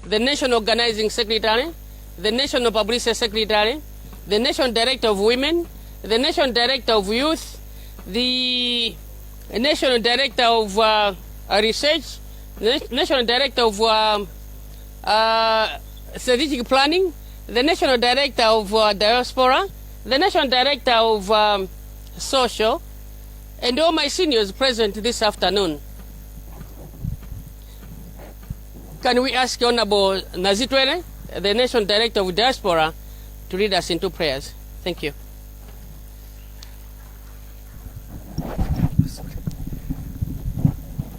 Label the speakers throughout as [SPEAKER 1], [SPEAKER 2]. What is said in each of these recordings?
[SPEAKER 1] the National Organizing Secretary, the National Publicity Secretary, the National Director of Women, the National Director of Youth, the National Director of Research, the National Director of Strategic Planning, the National Director of Diaspora, the National Director of Social, and all my seniors present this afternoon. Can we ask Honorable Nazitwele, the National Director of Diaspora, to lead us into prayers? Thank you.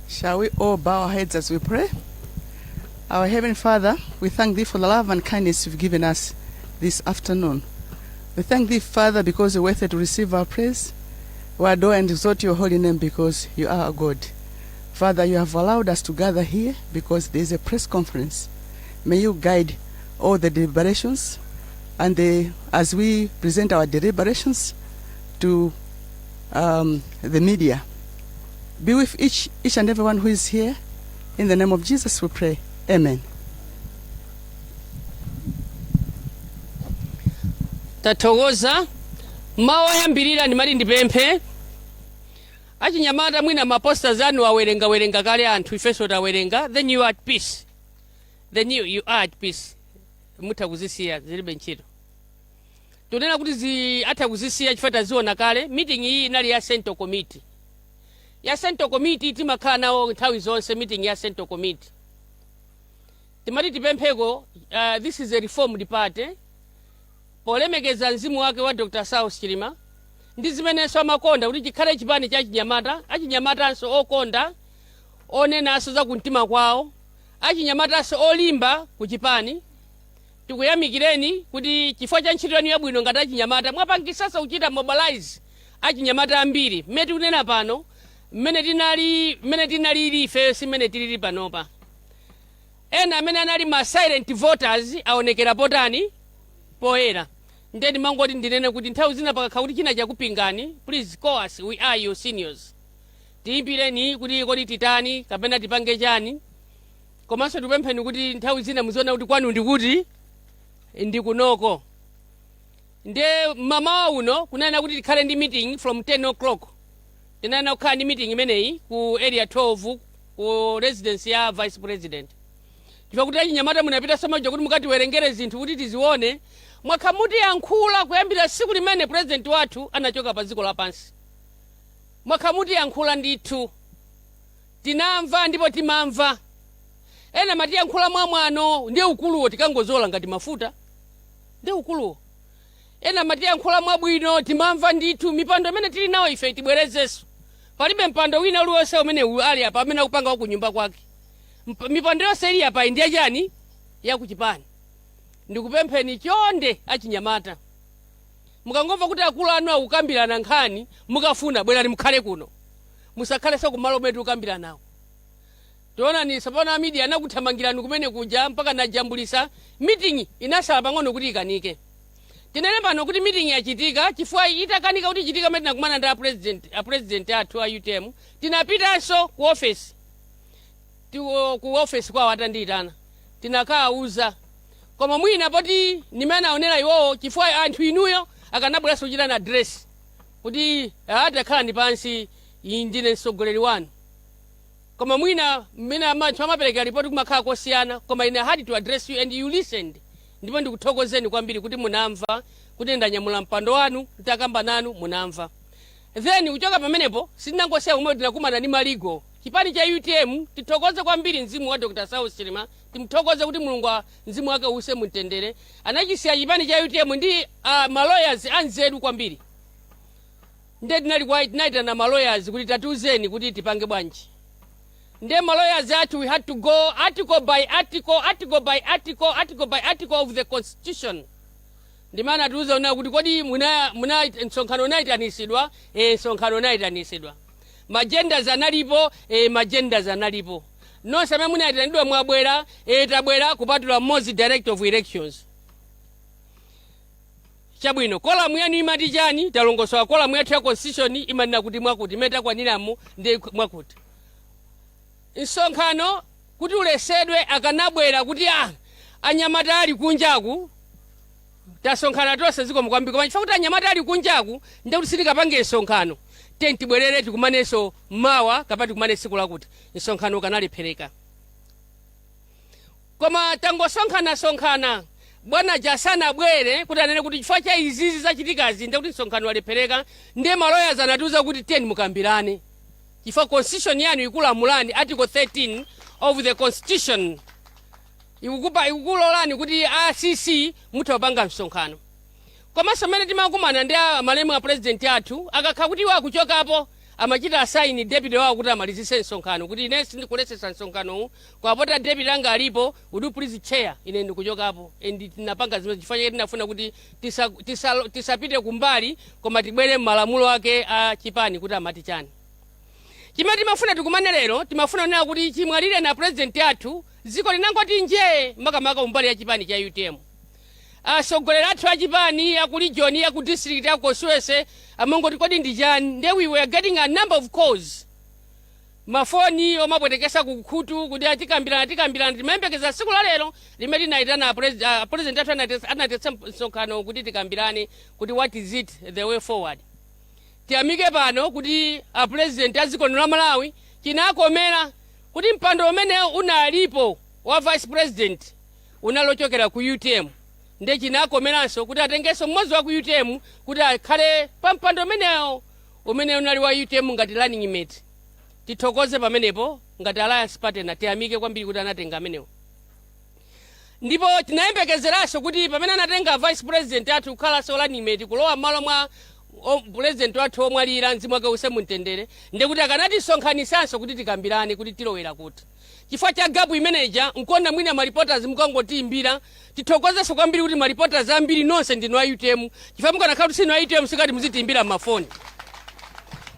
[SPEAKER 2] Shall we all bow our heads as we pray? Our Heavenly Father, we thank Thee for the love and kindness You've given us this afternoon. We thank Thee, Father, because You're worthy to receive our praise. We adore and exalt Your holy name because You are our God. Father, You have allowed us to gather here because there is a press conference. May You guide all the deliberations and as we present our deliberations to the media. Be with each and everyone who is here. In the name of Jesus we pray. Amen.
[SPEAKER 1] Tatogoza mawa yambirira ni mali ndipemphe achinyamata mwina maposta zanu wawerenga kale anthu ifeso tawerenga, then you are at peace, then you are at peace. Mutakuzisiya zilibe ntchito tunena kuti atakuzisiya chifukwa taziona kale. Meeting iyi inali ya Central Committee. Ya Central Committee timakhala nawo nthawi zonse. Meeting ya Central Committee timati tipempheko. This is a reformed party. Polemekeza mzimu wake wa Dr. Saulos Chilima ndi zimenenso amakonda kuti chikhale chipani cha achinyamata, achinyamatanso okonda onenanso za kumtima kwawo, achinyamatanso olimba ku chipani. Tikuyamikireni kuti chifukwa cha ntchito yanu yabwino ngati achinyamata mwapangisasa kuchita mobilize achinyamata ambiri. Mmene tikunena pano, mmene tinalili ife simene tilili panopa. Ena amene anali ma silent voters aonekera potani poera. Ndeni mangoti ndinene kuti nthawi zina pakakha kuti china chakupingani, please call us, we are your seniors. Tiyimbireni kuti kodi titani kapena tipange chani. Komanso tipempheni kuti nthawi zina muziona kuti kwanu ndikuti ndikunoko. Nde mama uno kunena kuti tikhale ndi meeting from 10 o'clock. Tinana kukhala ndi meeting imeneyi ku area 12 ku residence ya Vice President. Chifukwa kuti achinyamata munapita samaja kuti mukatiwerengere zinthu kuti tizione. Mwakhamuti yankhula kuyambira siku limene president wathu anachoka pa dziko lapansi. Mwakhamuti yankhula ndithu. Tinamva ndipo timamva. Ena mati yankhula mwamwano ndiye ukuluwo tikangozola ngati mafuta. Ndiye ukuluwo. Ena mati yankhula mwabwino timamva ndithu. Mipando imene tili nawo ife tibwerezenso. Palibe mpando wina uliwonse umene ali apa amene akupanga ku nyumba kwake. Mipando yonse ili apa ndiye chani ya kuchipani. Ndikupempheni chonde achinyamata. Mukangomva kuti akulu anu akukambirana nkhani, mukafuna bwerani mukhale kuno. Musakhale so kumalo metu ukambira nawo. Tiona ni sapana media anakuthamangirani kumene kuja mpaka najambulisa. Meeting inasala pang'ono kuti ikanike. Tinene pano kuti meeting yachitika chifukwa itakanika kuti chitika meti nakumana ndi president athu a UTM. Tinapitanso ku office. Ku office kwa watanditana. Tinakhala uza. Koma mwina poti nimene aonera iwowo chifukwa anthu inuyo akanabweranso kuchita na address kuti atakhala ndi pansi ndine mtsogoleri wanu. Koma mwina mmene anthu amapereka ripoti kumakhala kosiyana, koma ine had to address you and you listened. Ndipo ndikuthokozeni kwambiri kuti munamva kuti ndanyamula mpando wanu nditakamba nanu munamva. Then kuchoka pamenepo sitinangosiya kumwe tinakumana ndi maligo. Chipani cha UTM tithokoze kwambiri mzimu wa Dr. Saulos Chilima, timthokoze kuti Mulungu mzimu wake use mtendere. Anachisiya chipani cha UTM ndi lawyers anzeru kwambiri. Nde tinali kuwaita na lawyers kuti tatiuzeni kuti tipange bwanji. Nde lawyers athu we had to go article by article of the constitution. Ndimana tuuza una kuti kodi muna nsonkhano naitanisidwa, nsonkhano naitanisidwa. Magendas analipo, magendas analipo. No same munaitanidwa mwabwera, tabwera kupatula mmodzi director of elections. Chabwino, kola muyanu imati chani, talongosowa kola muyatu ya constitution imanina kuti mwakuti, meta kwa ninamu, ndi mwakuti. Nsonkhano, kuti ulesedwe akanabwera kuti anyamata ali kunjaku tasonkhana tonse zikomo kwambiri koma chifukwa kuti anyamata ali kunjaku ndiye kuti sitikapange nsonkhano tibwerere tikumanenso mawa kapena tikumane tsiku lakuti nsonkhano ukanalephera koma tangosonkhana bwana jasana bwere kuti anene kuti chifukwa cha izizi zachitikazi ndiye kuti nsonkhano walephereka ndiye maloyers anatiuza kuti tiyeni mukambirane chifukwa constitution yanu ikulamulani article 13 of the constitution ikukulolani kuti acc mutapanga msonkhano komanso mmene timakumana ndi malemu a president athu akakhala kuti iwo akuchokapo amachita asaini deputy wawo kuti amalizise msonkhano kuti ine sindikulesesa msonkhanowu kwapota deputy anga alipo would you please chair ine ndikuchokapo and tinapanga zimene chifukwa chake tinafuna kuti tisapite kumbali koma tibwere m'malamulo ake a chipani kuti amati chani chimene timafuna tikumane lero timafuna kunena kuti chimwalire na president athu dziko linangoti njee makamaka kumbali ya chipani cha UTM atsogoleri athu a chipani aku region ya ku district ya Koswese amangoti kodi ndi chani nde we were getting a number of calls mafoni omapwetekesa kukhutu kuti tikambirana timayembekeza tsiku la lero limene tinayitana president athu anatetsa msonkhano kuti tikambirane kuti what is it the way forward tiyamike pano kuti a president a dziko la Malawi chinakomera kuti mpando umene unalipo wa vice president unalochokera ku UTM nde chinakomeranso kuti atengenso mmodzi wa ku UTM kuti akhale pa mpando umenewo umene unali wa UTM ngati running mate tithokoze pamenepo ngati alliance partner tiyamike kwambiri kuti anatenga amenewo ndipo tinayembekezeranso kuti pamene anatenga vice president athu kukhalanso running mate kulowa m'malo mwa president wathu omwalira mzimu wake use mumtendere ndekuti akanatisonkhanissanso kuti tikambirane kuti tilowera kuti chifukwa cha gapu imeneja nkuona mwina maripoters mukangotiimbira tithokozenso kwambiri kuti maripoters ambiri nonse ndinu a UTM chifukwa mukanakhala kuti sinu a UTM sikati muzitiimbira mafoni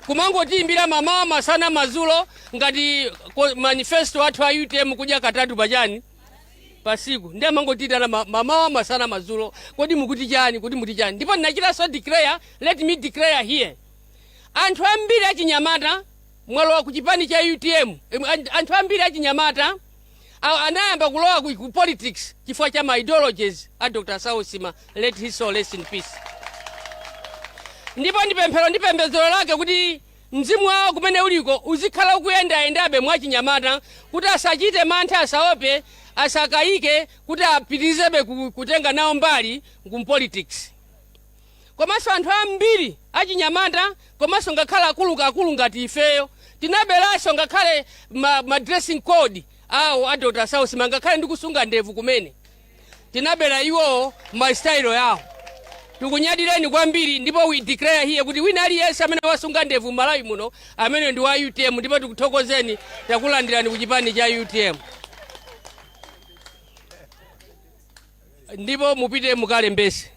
[SPEAKER 1] kumangotiimbira mamawa masana madzulo ngati manifesto athu a UTM kudya katatu pachani pasiku ndiye amangotitana mamawa masana madzulo kodi mukuti chani kuti muti chani ndipo ndinachitanso declare let me declare here anthu ambiri achinyamata mwalowa ku chipani cha UTM anthu ambiri achinyamata anayamba kulowa ku politics chifukwa cha my ideologies a Dr. Sausima let his soul rest in peace ndipo ndipembedzero lake kuti mzimu wawo kumene uliko uzikhala ukuyendayendabe mwachinyamata kuti asachite mantha asaope asakayike kuti apirizebe kutenga nawo mbali kumpolitics komanso anthu ambiri achinyamata komanso ngakhala akulu ngati ifeyo tinaberanso ngakhale ma dressing code awo a Dr. Sausima ngakhale ndikusunga ndevu kumene tinabera iwo ma style yawo tikunyadireni kwambiri ndipo we declare here kuti wina aliyense amene wasunga ndevu Malawi muno amene ndi wa UTM ndipo tikuthokozeni takulandirani ku chipani cha UTM ndipo mupite mukalembese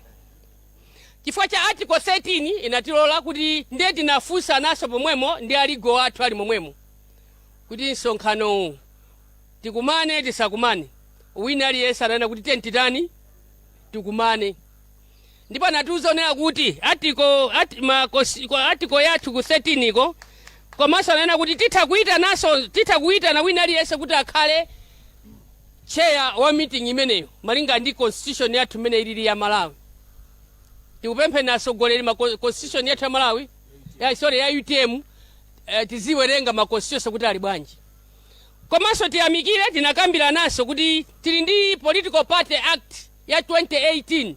[SPEAKER 1] chifukwa cha article 13 inatilola kuti ndiye tinafunsa naso pomwemo ndi aligo athu ali momwemo kuti msonkhano tikumane tisakumane wina aliyense ananena kuti tentitani tikumane ndipo anatiuza onena kuti article yathu ku 13 iko komanso ananena kuti tithakuita na wina aliyense kuti akhale chair wa meeting imeneyo malinga ndi constitution yathu imene ilili ya Malawi tikupempheni atsogoleri ma constitution yathu ya Malawi ya UTM tiziwerenga ma constitution kuti ali bwanji komanso tiyamikire tinakambira naso kuti tili ndi political party act ya 2018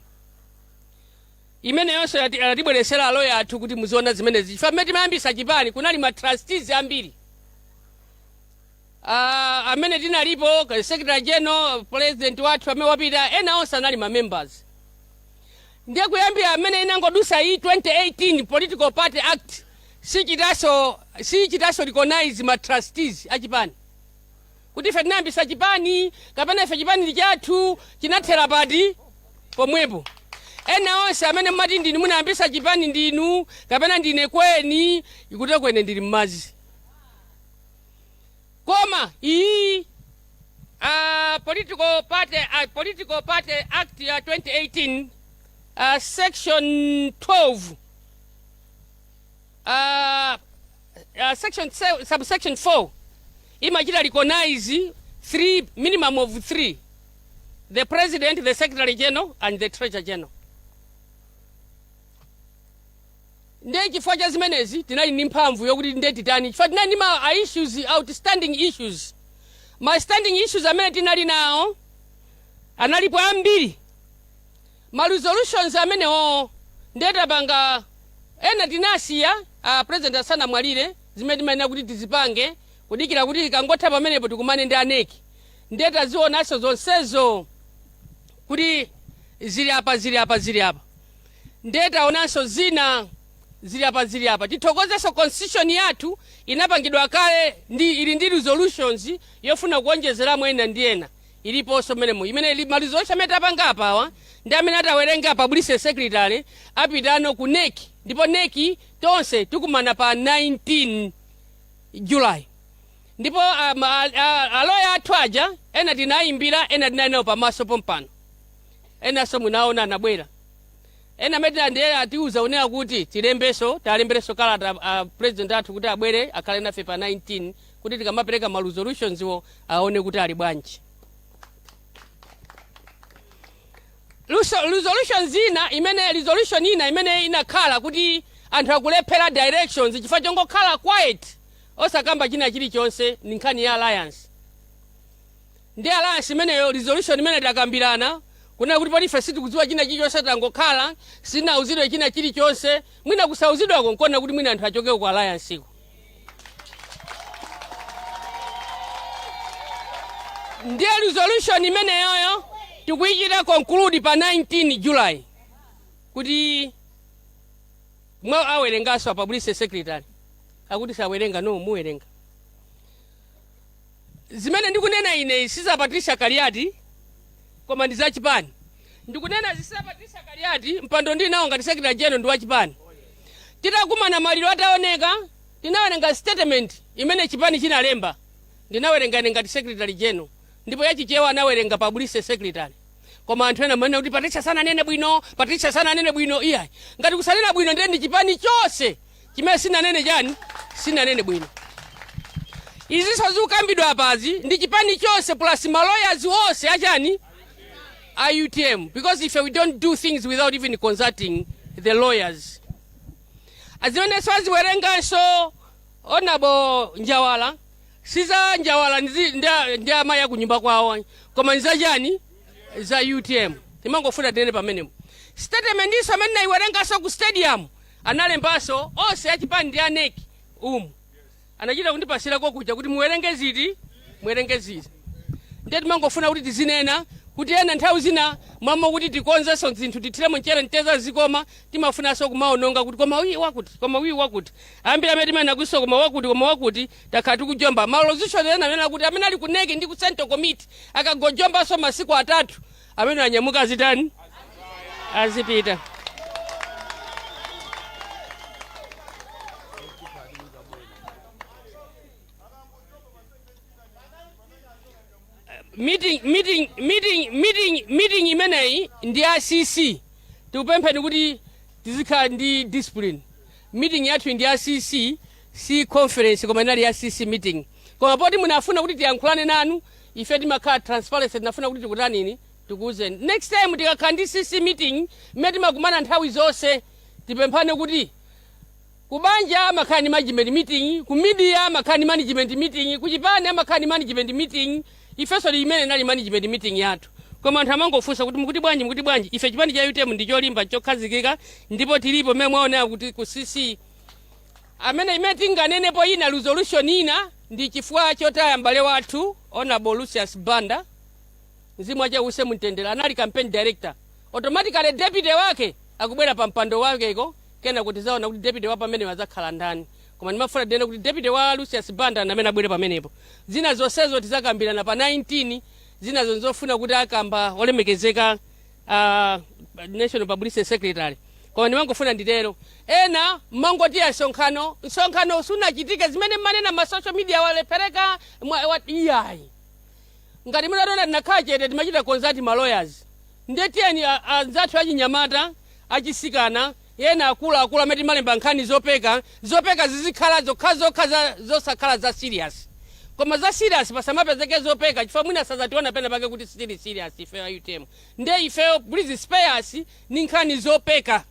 [SPEAKER 1] imene yonso yatibweresera aloya athu kuti muziona zimenezi chifukwa mmene timayambisa chipani kunali ma trustees ambiri amene tinalipo secretary general president wathu amene wapita ena onse anali ma members ndiye kuyambira amene inangodusa iyi 2018 political party act sichitaso recognize ma trustees achipani kuti ife tinayambisa chipani kapena ife chipani ndi chathu chinathera pati pomwepo ena onse amene mmati ndinu munayambisa chipani ndinu kapena ndine kweni ikuti kwene ndili mmazi koma iyi political party act ya 2018 section 12 subsection 4 imachita recognize minimum of 3: the president, the secretary general, and the treasurer general. Ndiye chifukwa cha zimenezi tinali ndi mphamvu yokuti ndiye titani chifukwa tinali ndi ma issues, outstanding issues. Ma standing issues amene tinali nawo analipo ambiri. Ma resolutions amenewo ndiye tapanga ena tinasiya president asanamwalire zimene timayenera kuti tizipange kudikira kuti ikangotha pamenepo tikumane ndi aneki. Ndiye tazionanso zonsezo kuti zili apa. Ndiye taonanso zina zili apa. Tithokozenso constitution yathu inapangidwa kale ili ndi resolutions yofuna kuonjezeramo ena ndi ena. Iliponso menemo imene resolution amene tapanga apawa ndi amene atawerenga public secretary apitano ku neki, ndipo neki tonse tikumana pa 19 July. Ndipo aloya athu aja ena tinayimbira, ena tinali pamaso pompano, enanso munaona anabwera. Ena amene ndiye atiuza unena kuti talembereso kalata president athu kuti abwere akhale nafe pa 19 kuti tikamapereka ma resolutions wo aone kuti ali bwanji. Resolution ina imene inakhala kuti anthu akulephera directions chifukwa chongokhala quiet osakamba china chilichonse ni nkhani ya alliance. Ndi alliance imeneyo resolution imene takambirana kunena kuti palife sitikudziwa china chilichonse, tangokhala sinauzidwe china chilichonse. Mwina kusauzidwako nkona kuti mwina anthu achoke ku alliance iko. Ndiye resolution imeneyoyo tikuichita conclude pa 19 July kuti mwa awerengaso public secretary akuti sawerenga no muwerenga. Zimene ndikunena ine siza Patricia Kariati koma ndi za chipani. Ndikunena zisa Patricia Kariati mpando ndinawo ngati secretary general ndi wa chipani. Titakumana maliro ataoneka tinawerenga statement imene chipani chinalemba. Ndinawerenga ngati secretary general. Ndipo yachichewa anawerenga public secretary. Koma anthu ena mwana kuti Patricia sana nene bwino iya. Ngati kusanena bwino ndiye ndi chipani chose. Chimene sina nene bwino. Izi sazikambidwa apazi ndi chipani chose plus ma lawyers wose achani UTM, because if we don't do things without even consulting the lawyers. Azimene swaziwerenganso Honorable Njawala, siza Njawala ndi amayi akunyumba kwawo koma nzachani za UTM. Timangofuna tinene pamenepo. Statement iso amene naiwerenganso ku stadium analembaso onse achipani ndi aneki anachita kundipasira kuja kuti muwerenge ziti. Ndiye timangofuna kuti tizinena kuti ena nthawi zina mwamma kuti tikonzenso zinthu tithiremo mchere nteza zikoma timafunanso kumaononga kuti koma wi wakuti ambira amene timene kuiso koma wakuti takhala tikujomba malozishoni ena amene akuti amene ali kuneki ndi ku central committee akagojombanso masiku 3 amene anyamuka azitani azipita. Meeting imeneyi ndi CC. Tikupempheni kuti tizikhala ndi discipline. Meeting yathu ndi CC, si conference koma inali CC meeting. Koma poti munafuna kuti tiyankhulane nanu, ife timakhala transparency, tinafuna kuti tikutani nini tikuuze. Next time tikakhala ndi CC meeting imene timakumana nthawi zonse tipemphane kuti kubanja makhala ni management meeting, ku media makhala ni management meeting, ku chipani makhala ni management meeting. Ifeso limene nali management meeting yathu. Koma anthu amangofunsa kuti mukuti bwanji ife chipani cha UTM ndi cholimba chokhazikika ndipo tilipo mmene mwaona kuti ku CC amene imene tinganenepo ina resolution ina ndi chifukwa chotaya mbale wathu Honorable Lucius Banda mzimu acha use mtendera anali campaign director. Automatically deputy wake akubwera pa mpando wake iko kena kuti zaona kuti deputy wa pamene wazakhala ndani. Koma ndimafuna dena kuti deputy wa Lucius Banda amene abwere pamenepo. Zina zonsezo tizakambirana pa 19, zina zonzofuna kuti akamba olemekezeka National Publicity Secretary. Koma ndimangofuna nditero. Ena mangoti ya nsonkhano sunachitike zimene manena ma social media walepereka iyayi. Ngati munatona tinakhala chete timachita consult ma lawyers. Ndetiyeni anzathu achinyamata achisikana yena akula amene malemba nkhani zopeka zizikhala zokha zosakhala za serious. koma za serious pasamapezeke zopeka chifukwa mwina sazationa pena pake kuti sitili serious ife a UTM. Nde ife please spare us ni nkhani zopeka.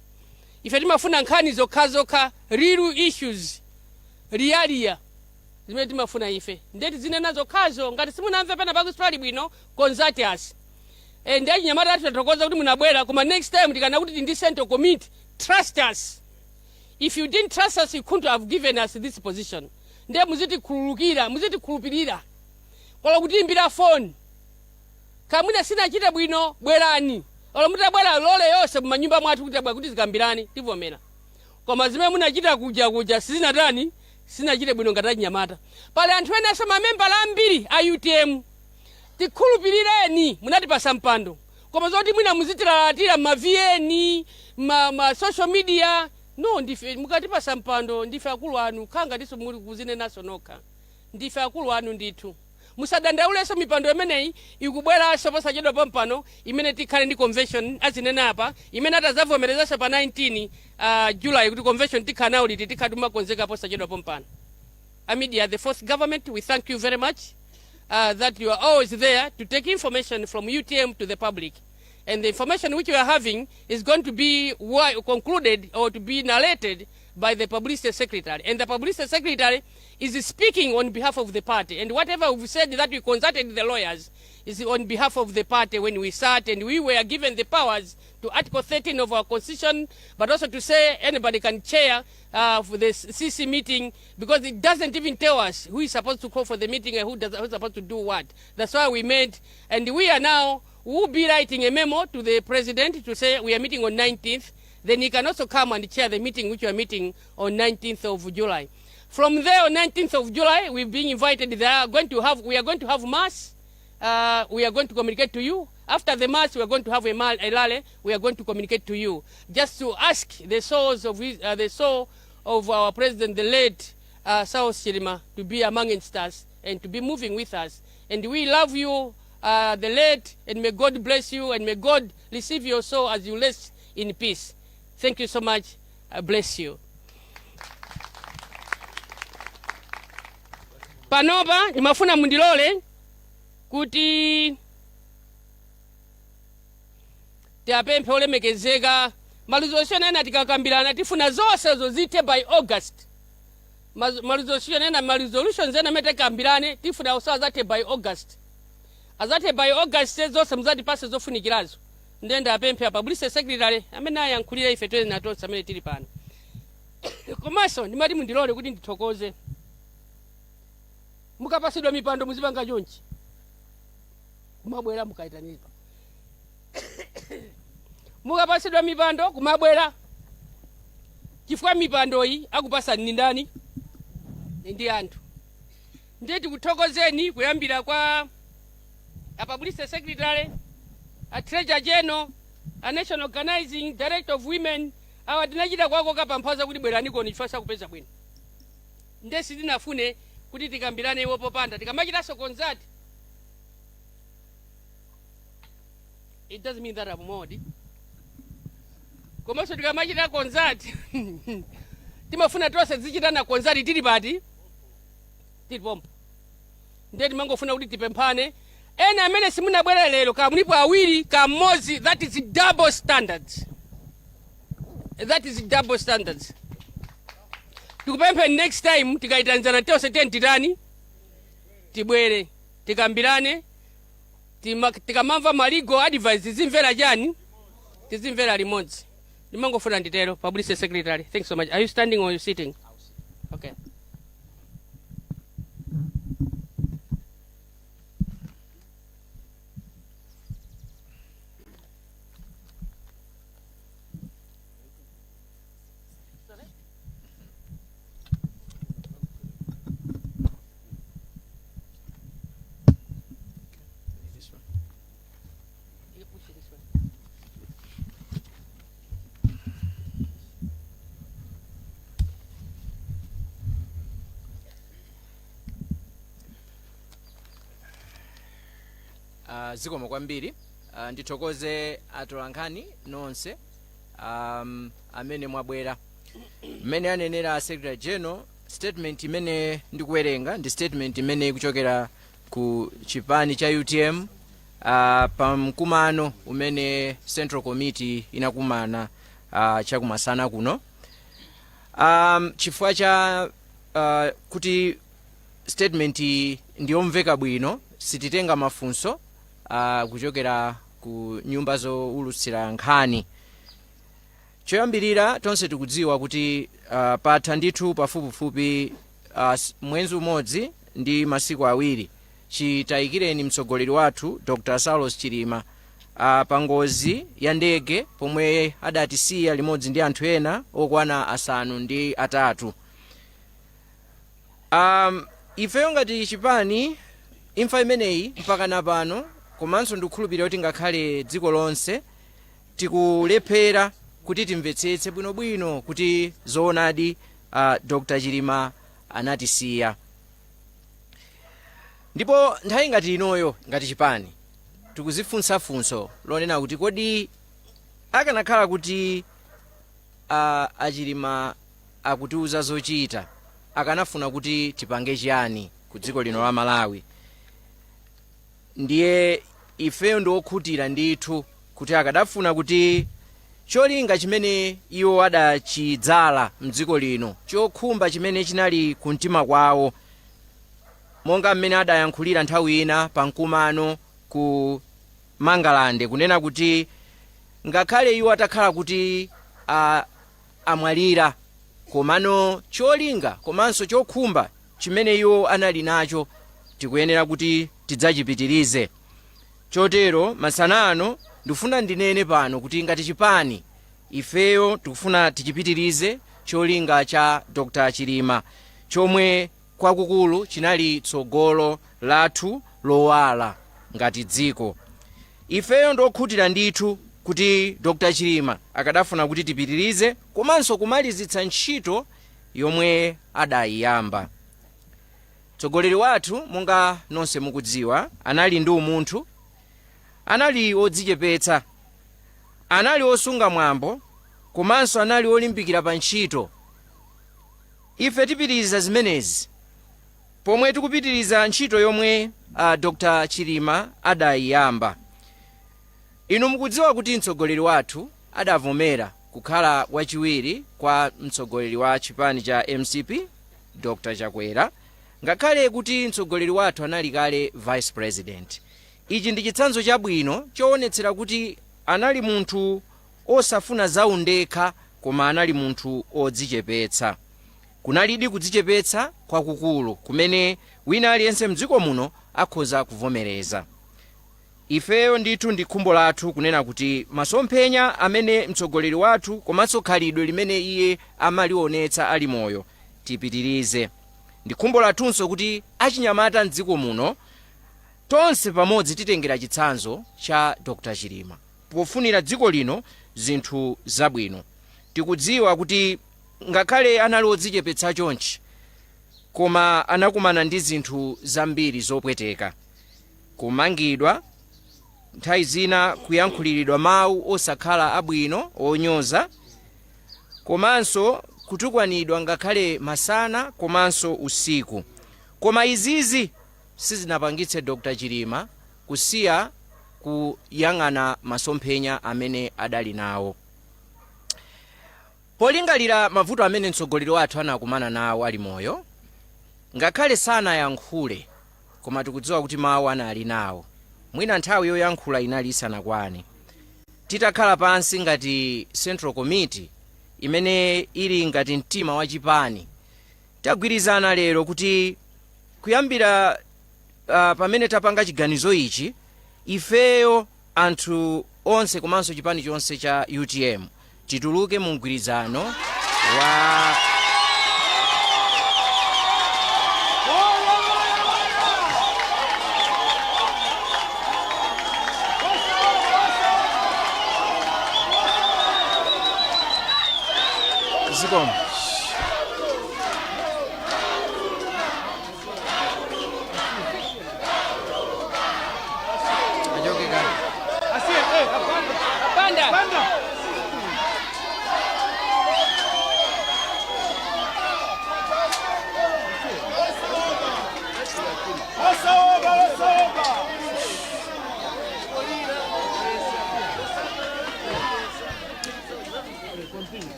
[SPEAKER 1] Ife timafuna nkhani zokhazoka, real issues, realia zimene timafuna ife. Ndeti zinena zokhazo ngati simunamve pena pake sipali bwino consult us. Ndi achinyamata athu tatokoza kuti munabwera, koma next time tikana kuti ndi central committee, trust us. If you didn't trust us, you couldn't have given us this position. Nde muzitikhulupirira. Kola kutiimbira phone. Kamwina sinachita bwino, bwerani. Ola mutabwera lole yonse mumanyumba mwathu kuti abwera kuti zikambirani, tivomera. Koma zimene munachita kuja sizinatani, sinachite bwino ngati achinyamata. Pali anthu ena asema mamembala ambiri a UTM. Tikhulupirireni munatipasa mpando. Koma zoti mwina muzitilalatira ma VN, ma social media. No, ndife mukatipasa mpando ndife akulu anu kanga ndiso muri kuzinenaso nokha. Ndife akulu anu ndithu. Musadandauleso mipando imeneyi ikubweraso posachedwa pampano imene tikhale ndi convention azinena apa imene atazavomerezasa pa 19 July kuti convention tikhana uliti tikhaduma konzeka posachedwa pampano. Media, the fourth government, we thank you very much that you are always there to take information from UTM to the public. And the information which we are having is going to be concluded or to be narrated by the publicity secretary. And the publicity secretary is speaking on behalf of the party. And whatever we've said that we consulted the lawyers is on behalf of the party when we sat and we were given the powers to Article 13 of our constitution, but also to say anybody can chair for the CC meeting because it doesn't even tell us who is supposed to call for the meeting and who's supposed to do what. That's why we made, and we are now, we'll be writing a memo to the president to say we are meeting on 19th. Then he can also come and chair the meeting which we are meeting on 19th of July. From there on 19th of July, we've been invited. We are going to have mass. We are going to communicate to you. After the mass, we are going to have a rally. We are going to communicate to you. Just to ask the soul of our president, the late South Chilima, to be amongst us and to be moving with us. And we love you, the late, and may God bless you, and may God receive your soul as you rest in peace. Thank you so much. Bless you. Panopa nimafuna mundilole kuti tiapemphe olemekezeka maluzosho ena tikakambirana tifuna zonse zozite by August. Maluzosho ena maluzolutions ena metekambirane tifuna usawa zate by August. Azate by August zonse muzatipase zofunikirazo. Ndenda apemphe publicity secretary amene ayankhulira ife twene natonse amene tili pano. Komanso ndimati mundilole kuti ndithokoze. Mukapasidwa mipando muzipanga chonchi. Kumabwera mukaitanidwa. Mukapasidwa mipando kumabwera. Chifukwa mipando iyi akupasa ni ndani? Ndi anthu. Ndeti kuthokozeni kuyambira kwa a publicity secretary, a treasurer general, a national organizing director of women, awa tinachita kwako kapamphaza kuti bweraniko nifasa kupeza bwino. Ndesi tinafune kuti tikambirane iwo popanda tikamachitaso concert. It doesn't mean that I'm modi. Komanso tikamachita concert timafuna tonse zichitana concert tili pati tili pompo. Ndeti mangofuna kuti tipemphane ena amene simunabwera lero kamunipo awiri kamodzi. That is double standards. That is double standards. Tukupemphe next time tikaitanzana tonse tentitani tibwere tikambirane tikamamva maligo advice zimvera chani tizimvera limodzi. Ndimangofuna nditero. Publicity secretary, thanks so much. Are you standing or are you sitting? Okay.
[SPEAKER 3] Zikomo kwambiri. Ndithokoze atolankhani nonse amene mwabwera. Mmene anenera Secretary General statement imene ndikuwerenga ndi statement imene ikuchokera ku chipani cha UTM pa mkumano umene Central Committee inakumana chakumasana kuno. Chifukwa cha kuti statement ndiyomveka bwino sititenga mafunso kuchokera ku nyumba zowulutsira nkhani. Choyambirira tonse tikudziwa kuti patha ndithu pafupifupi mwezi umodzi ndi masiku awiri chitayikireni mtsogoleri wathu Dr. Saulos Chilima pa ngozi ya ndege pomwe adatisiya limodzi ndi anthu ena okwana asanu ndi atatu. Ifeyo ngati chipani imfa imeneyi mpaka napano komanso ndikukhulupirira kuti ngakhale dziko lonse tikulephera kuti timvetsetse bwinobwino kuti zoonadi Dr. Chilima anatisiya. Ndipo nthawi ngati inoyo ngati chipani tikuzifunsafunso lonena kuti kodi akanakhala kuti Chilima akutiuza zochita akanafuna kuti tipange chiyani ku dziko lino la Malawi. Ndiye ifeyo ndiokhutira ndithu kuti akadafuna kuti cholinga chimene iwo adachidzala mdziko lino chokhumba chimene chinali kumtima kwawo monga mmene adayankhulira nthawi ina pa mkumano ku Mangalande kunena kuti ngakhale iwo atakhala kuti amwalira komano cholinga komanso chokhumba chimene iwo anali nacho tikuyenera kuti tidzachipitirize. Chotero masana ano ndifuna ndinene pano kuti ngati chipani ifeyo tikufuna tichipitirize cholinga cha Dr. Chilima chomwe kwakukulu chinali tsogolo lathu lowala ngati dziko. Ifeyo ndokhutira ndithu kuti Dr. Chilima akadafuna kuti tipitirize komanso kumalizitsa ntchito yomwe adayiyamba. Mtsogoleri wathu monga nonse mukudziwa anali ndi umunthu, anali odzichepetsa, anali osunga mwambo komanso anali olimbikira pa ntchito. Ife tipitiriza zimenezi pomwe tikupitiriza ntchito yomwe Dr. Chilima adayiyamba. Inu mukudziwa kuti mtsogoleri wathu adavomera kukhala wachiwiri kwa mtsogoleri wa chipani cha MCP Dr. Chakwera ngakhale kuti mtsogoleri wathu anali kale vice president. Ichi ndi chitsanzo chabwino choonetsera kuti anali munthu osafuna zaundekha koma anali munthu odzichepetsa. Kunalidi kudzichepetsa kwakukulu kumene wina aliyense mdziko muno akhoza kuvomereza. Ifeyo ndithu ndi khumbo lathu kunena kuti masomphenya amene mtsogoleri wathu komanso khalidwe limene iye amalionetsa ali moyo tipitirize. Ndi khumbo lathunso kuti achinyamata mdziko muno tonse pamodzi titengera chitsanzo cha Dr. Chilima pofunira dziko lino zinthu zabwino. Tikudziwa kuti ngakhale anali odzichepetsa chonchi koma anakumana ndi zinthu zambiri zopweteka, kumangidwa, nthawi zina kuyankhuliridwa mawu osakhala abwino onyoza, komanso kutukwanidwa ngakhale masana komanso usiku. Koma izizi sizinapangitse Dr. Chilima kusiya kuyang'ana masomphenya amene adali nawo. Polingalira mavuto amene mtsogoleri wathu anakumana nawo ali moyo, ngakhale sanayankhule koma tikudziwa kuti mawu anali nawo. Mwina nthawi yoyankhula inali isanakwane. Titakhala pansi ngati Central Committee imene ili ngati mtima wa chipani, tagwirizana lero kuti kuyambira pamene tapanga chiganizo ichi, ifeyo anthu onse komanso chipani chonse cha UTM tituluke mu mgwirizano wa zikomo.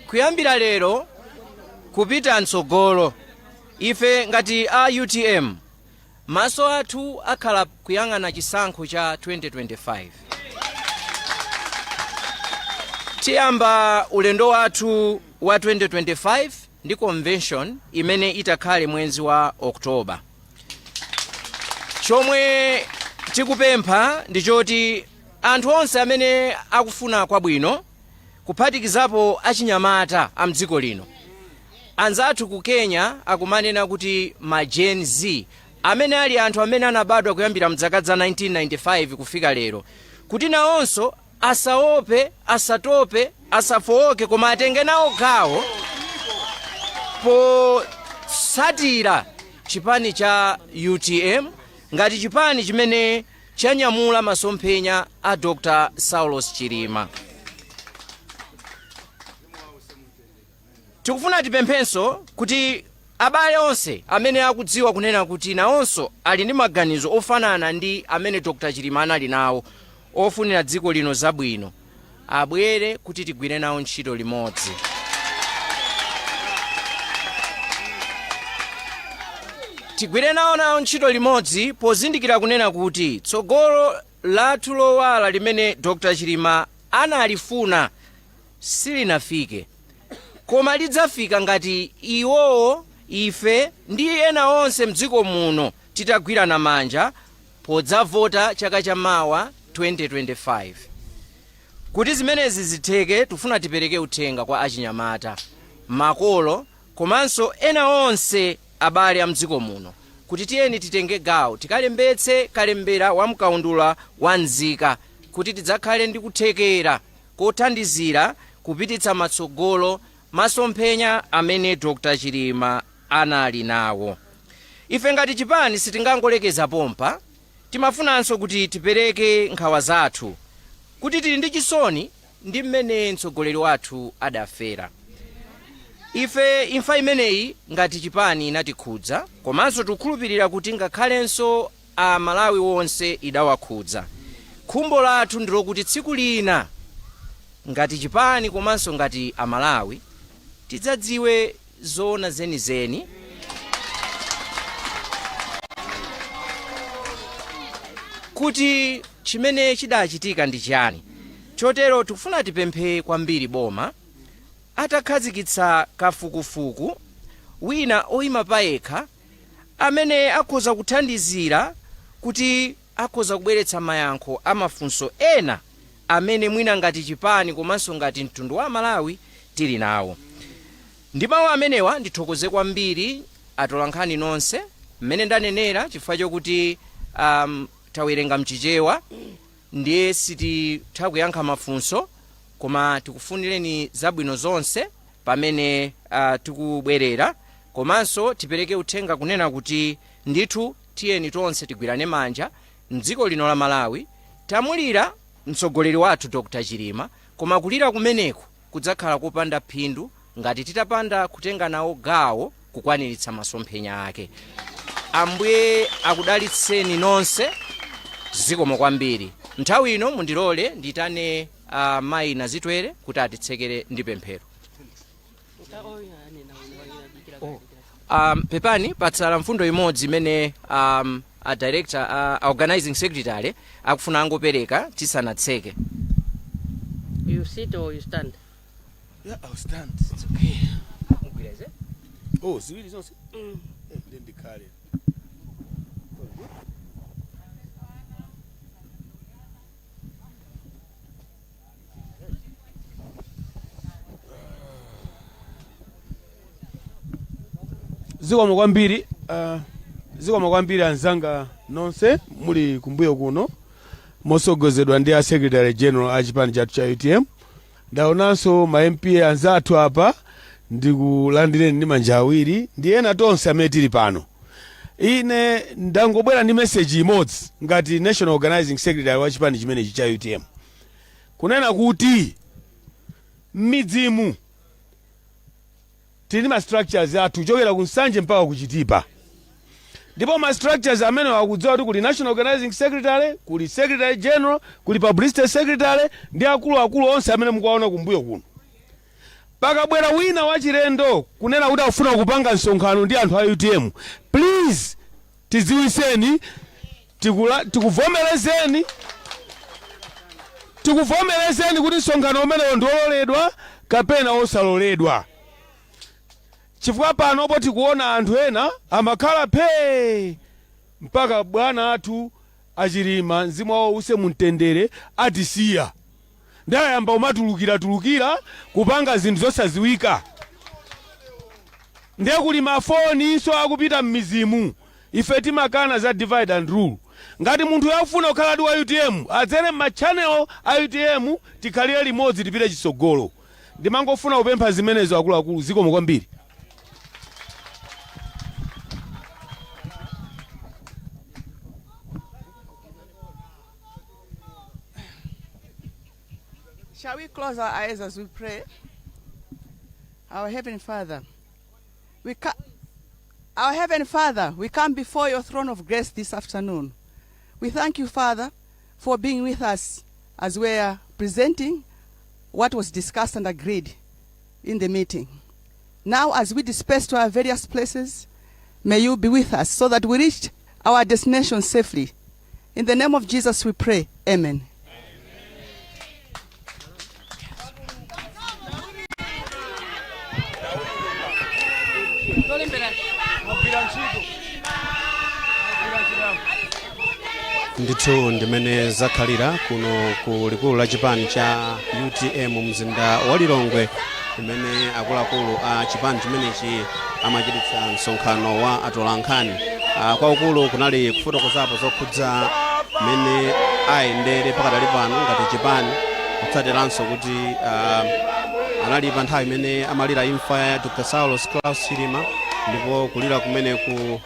[SPEAKER 3] kuyambira lero kupita mtsogolo ife ngati a UTM maso athu akhala kuyang'ana chisankho cha 2025. tiyamba ulendo wathu wa 2025 ndi convention imene itakhale mwezi wa Oktoba. chomwe tikupempha ndi choti anthu onse amene akufuna kwabwino kuphatikizapo achinyamata a mdziko lino, anzathu ku Kenya akumanena kuti ma Gen Z amene ali anthu amene anabadwa kuyambira mzaka za 1995 kufika lero, kuti nawonso asaope, asatope, asafowoke, koma atenge nawo gawo potsatira chipani cha UTM ngati chipani chimene chanyamula masomphenya a Dr. Saulos Chilima. Tikufuna tipemphenso kuti abale onse amene akudziwa kunena kuti nawonso ali ndi maganizo ofanana ndi amene Dr. Chilima anali nawo ofunira dziko lino zabwino, abwere kuti tigwire nawo ntchito limodzi. Tigwire nawo ntchito limodzi pozindikira kunena kuti tsogolo lathu lowala limene Dr. Chilima analifuna silinafike, koma lidzafika ngati iwowo, ife ndi ena onse mdziko muno titagwirana manja podzavota chaka cha mawa 2025. Kuti zimenezi zitheke, tufuna tipereke uthenga kwa achinyamata, makolo, komanso ena onse abale a mdziko muno kuti tiyeni titenge gawo tikalembetse kalembera wa mkaundula wa nzika kuti tidzakhale ndi kuthekera kothandizira kupititsa matsogolo masomphenya amene Dr. Chilima anali nawo. Ife ngati chipani sitingangolekeza pompa, timafunanso kuti tipereke nkhawa zathu kuti tili ndi chisoni ndi mmene mtsogoleri wathu adafera. Ife imfa imeneyi ngati chipani inatikhudza, komanso tikukhulupirira kuti ngakhalenso a Malawi wonse idawakhudza. Khumbo lathu ndilokuti tsiku lina ngati chipani komanso ngati a Malawi tidzadziwe zoona zenizeni kuti chimene chidachitika ndi chani. Chotero tikufuna tipemphe kwambiri boma atakhazikitsa kafukufuku wina oyima payekha amene akhoza kuthandizira kuti akhoza kubweretsa mayankho amafunso ena amene mwina ngati chipani komanso ngati mtundu wa Malawi tili nawo. Ndi mawu amenewa ndithokoze kwambiri atolankhani nonse mmene ndanenera, chifukwa chokuti tawerenga mchichewa ndiye sititha kuyankha mafunso, koma tikufunireni zabwino zonse pamene tikubwerera, komanso tipereke uthenga kunena kuti ndithu tiyeni tonse tigwirane manja mdziko lino la Malawi. Tamulira mtsogoleri wathu Dr. Chilima, koma kulira kumeneku kudzakhala kopanda phindu ngati titapanda kutenga nawo gawo kukwaniritsa masomphenya ake. Ambuye akudalitseni nonse, zikomo kwambiri. Nthawi ino mundilole nditane mayi Nazitwere kuti atitsekere ndi pemphero. Pepani patsala mfundo imodzi imene a director organizing secretary akufuna angopereka tisanatseke.
[SPEAKER 1] You sit or you stand?
[SPEAKER 4] Yeah, I'll stand. It's okay. Oh, ziwili zonse? Then the car. Zikomo kwambiri anzanga nonse muli kumbuyo kuno mosogozedwa ndi a Secretary General a chipani chathu cha UTM. Ndaonanso ma MPA anzathu apa ndikulandireni ndi manja awiri ndi ena tonse amene tili pano. Ine ndangobwera ndi message imodzi ngati National Organizing Secretary wa chipani chimenechi cha UTM, kunena kuti midzimu tili ma structures athu chokera ku Nsanje mpaka ku Chitipa. ndipo ma structures amene wakudziwa kuti kuli national organizing secretary, kuli secretary general, kuli publicity secretary ndi akuluakulu onse amene mukuwaona kumbuyo kuno. Pakabwera wina wachilendo kunena kuti akufuna kupanga msonkhano ndi anthu a UTM, please tiziwiseni, tikuvomerezeni kuti msonkhano umenewo ndi ololedwa kapena osaloledwa. Chifukwa pano poti kuona anthu ena amakhala phe mpaka bwana athu achilima mzimu wawo use mumtendere atisiya. Ndayamba umatulukira kupanga zinthu zosaziwika. Ndiye kuli mafoni so akupita m'mizimu. Ife timakana za divide and rule. Ngati munthu yafuna kukhala wa UTM, adzere m'machannel a UTM tikhalire limodzi tipite chitsogolo. Ndimangofuna kupempha zimenezo akuluakulu zikomo kwambiri.
[SPEAKER 2] Shall we close our eyes as we pray? Our Heavenly Father, we come before your throne of grace this afternoon. We thank you, Father, for being with us as we are presenting what was discussed and agreed in the meeting. Now, as we disperse to our various places, may you be with us so that we reach our destination safely. In the name of Jesus we pray. Amen.
[SPEAKER 5] Ndithu ndimene zakhalira kuno ku likulu la chipani cha UTM mzinda wa Lilongwe, imene akuluakulu a chipani chimenechi amachititsa msonkhano wa atolankhani. Kwa ukulu kunali kufotokozapo zokhudza mene ayendere pakadali pano ngati chipani, kutsatiranso kuti anali pa nthawi imene amalira imfa ya Dr. Saulos Klaus Chilima, ndipo kulira kumeneku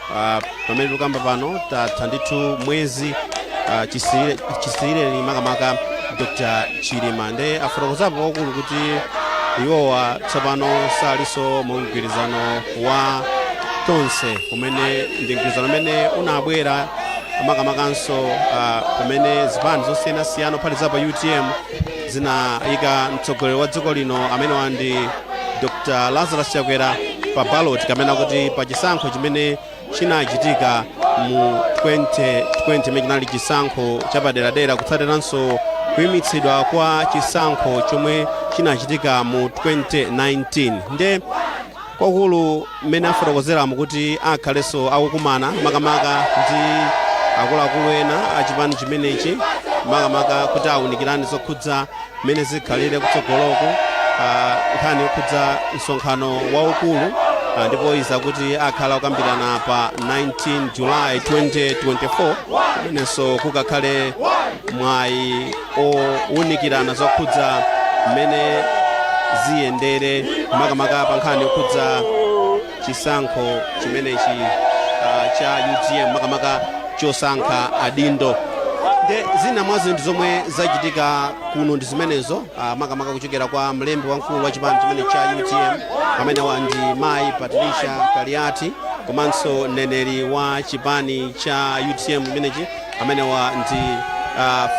[SPEAKER 5] pamene tikamba pano tatha ndithu mwezi chisireni makamaka Dr. Chilima. Nde afotokozapo wakulu kuti iwowa tsopano salinso mu mgwirizano wa tonse, kumene ndi mgwirizano umene unabwera makamakanso pamene zipani zosiyanasiyana kuphatikizapo UTM zinayika mtsogoleri wa dziko lino amene wandi Dr. Lazarus Chakwera pa ballot, kamena kuti pa chisankho chimene chinachitika mu 2020 imene chinali chisankho chapaderadera, kutsatiranso kuyimitsidwa kwa chisankho chomwe chinachitika mu 2019. Nde kwakulu mmene afotokozeramu kuti akhalenso akukumana makamaka ndi akuluakulu ena a chipani chimenechi, makamaka kuti awunikirane zokhudza mmene zikhalire kutsogoloko nkhani yokhudza msonkhano waukulu, ndipo iza kuti akhala okambirana pa 19 July 2024, kumenenso kukakhale mwayi owunikirana zokhudza mmene ziyendere makamaka pa nkhani yokhudza chisankho chimenechi cha UTM, makamaka chosankha adindo. Nde zina mwa zinthu zomwe zachitika kuno ndi zimenezo, makamaka kuchokera kwa mlembi wamkulu wa chipani chimene cha UTM amene wandi Mayi Patricia Kaliati, komanso mneneri wa chipani cha UTM imenechi amene wandi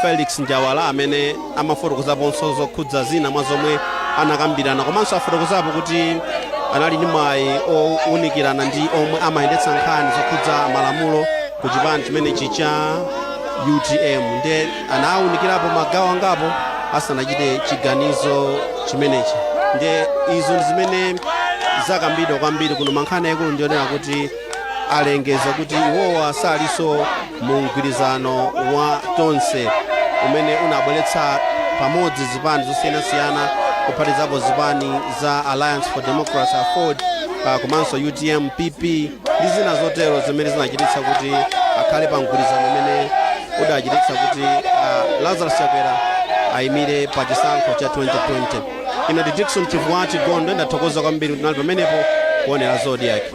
[SPEAKER 5] Felix Njawala, amene amafotokozaponso zokhudza zina mwa zomwe anakambirana, komanso afotokozapo kuti anali ndi mwayi owunikirana ndi omwe amayendetsa nkhani zokhudza malamulo ku chipani chimenechi cha UTM. Nde anawunikirapo magawo angapo asanachite chiganizo chimenechi. Nde izo ndi zimene zakambidwa kwambiri kuno. Mankhani yakulu ndionera kuti alengeza kuti iwowa salinso mu mgwirizano wa tonse umene unabweretsa pamodzi zipani zosiyanasiyana kuphatikizapo zipani za Alliance for Democracy Afford, komanso UTM PP ndi zina zotero zimene zinachititsa kuti akhale pa mgwirizano umene udachititsa kuti Lazarus Chakwera ayimire pa chisankho cha 2020. Ine ndi Dickson Chivuati Gondo, ndathokoza kwambiri kuti nali pamenepo kuonera zodi yake.